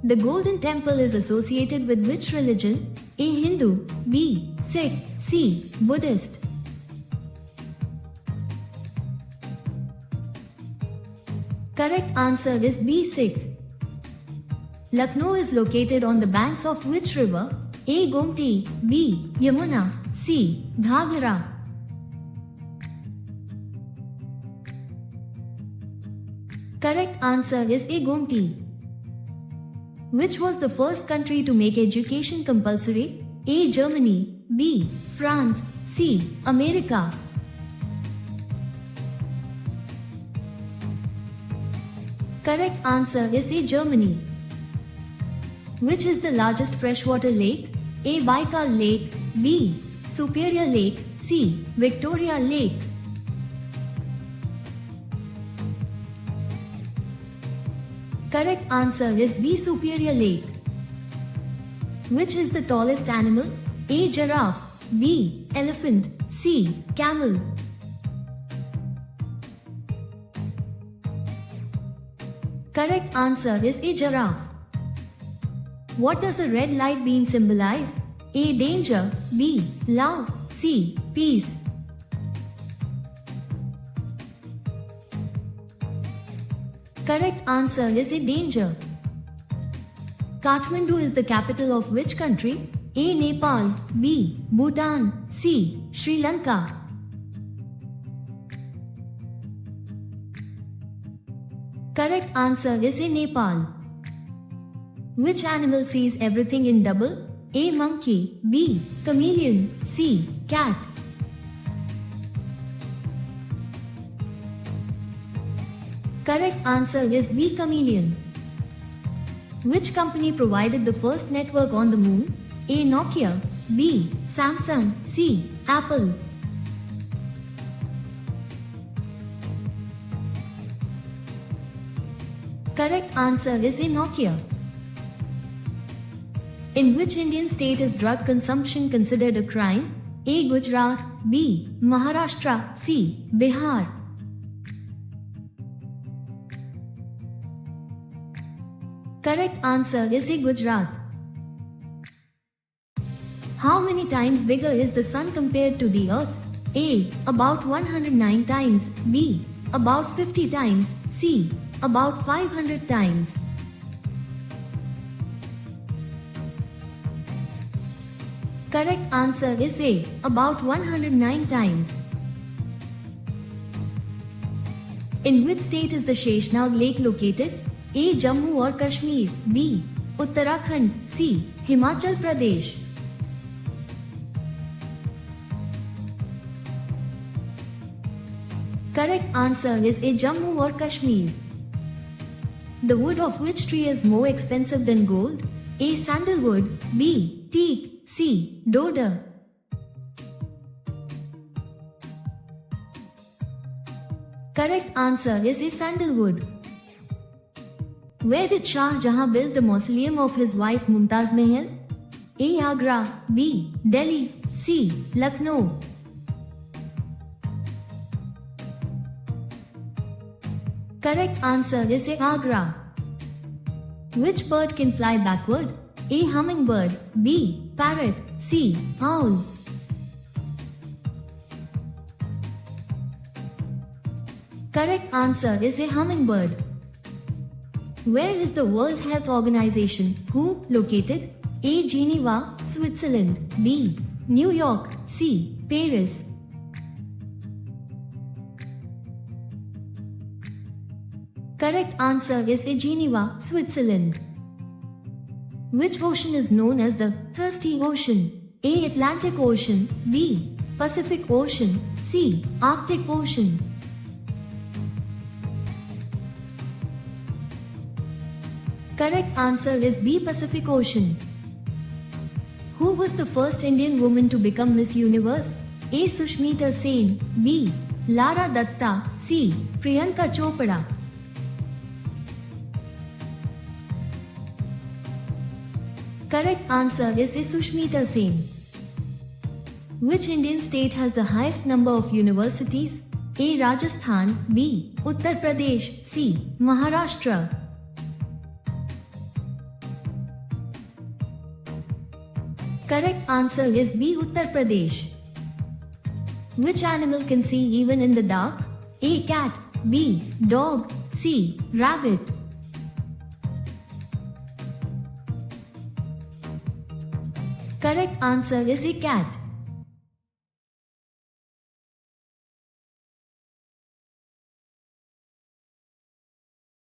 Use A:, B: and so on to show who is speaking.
A: The Golden Temple is associated with which religion? A. Hindu, B. Sikh, C. Buddhist. Correct answer is B. Sikh. Lucknow is located on the banks of which river? A. Gomti, B. Yamuna, C. Ghaghara. Correct answer is A. Gomti. Which was the first country to make education compulsory? A. Germany, B. France, C. America. Correct answer is A. Germany. Which is the largest freshwater lake? A. Baikal Lake, B. Superior Lake, C. Victoria Lake. Correct answer is B. Superior Lake. Which is the tallest animal? A. Giraffe, B. Elephant, C. Camel. Correct answer is A. Giraffe. What does a red light beam symbolize? A. Danger, B. Love, C. Peace. Correct answer is A. Danger. Kathmandu is the capital of which country? A. Nepal, B. Bhutan, C. Sri Lanka. Correct answer is A. Nepal. Which animal sees everything in double? A. Monkey, B. Chameleon, C. Cat. Correct answer is B. Chameleon. Which company provided the first network on the moon? A. Nokia, B. Samsung, C. Apple. Correct answer is A. Nokia. In which Indian state is drug consumption considered a crime? A. Gujarat, B. Maharashtra, C. Bihar. Correct answer is A. Gujarat. How many times bigger is the sun compared to the earth? A. About 109 times, B. About 50 times, C. About 500 times. Correct answer is A. About 109 times. In which state is the Sheshnag Lake located? A. Jammu or Kashmir, B. Uttarakhand, C. Himachal Pradesh. Correct answer is A. Jammu or Kashmir. The wood of which tree is more expensive than gold? A. Sandalwood, B. Teak, C. Deodar. Correct answer is A. Sandalwood. Where did Shah Jahan build the mausoleum of his wife Mumtaz Mahal? A. Agra, B. Delhi, C. Lucknow. Correct answer is A. Agra. Which bird can fly backward? A. Hummingbird, B. Parrot, C. Owl. Correct answer is A. Hummingbird. Where is the World Health Organization (WHO) located? A. Geneva, Switzerland, B. New York, C. Paris. Correct answer is A. Geneva, Switzerland. Which ocean is known as the Thirsty Ocean? A. Atlantic Ocean, B. Pacific Ocean, C. Arctic Ocean. Correct answer is B. Pacific Ocean. Who was the first Indian woman to become Miss Universe? A. Sushmita Sen, B. Lara Dutta, C. Priyanka Chopra. Correct answer is A. Sushmita Sen. Which Indian state has the highest number of universities? A. Rajasthan, B. Uttar Pradesh, C. Maharashtra. Correct answer is B. Uttar Pradesh. Which animal can see even in the dark? A. Cat. B. Dog. C. Rabbit. Correct answer is a cat.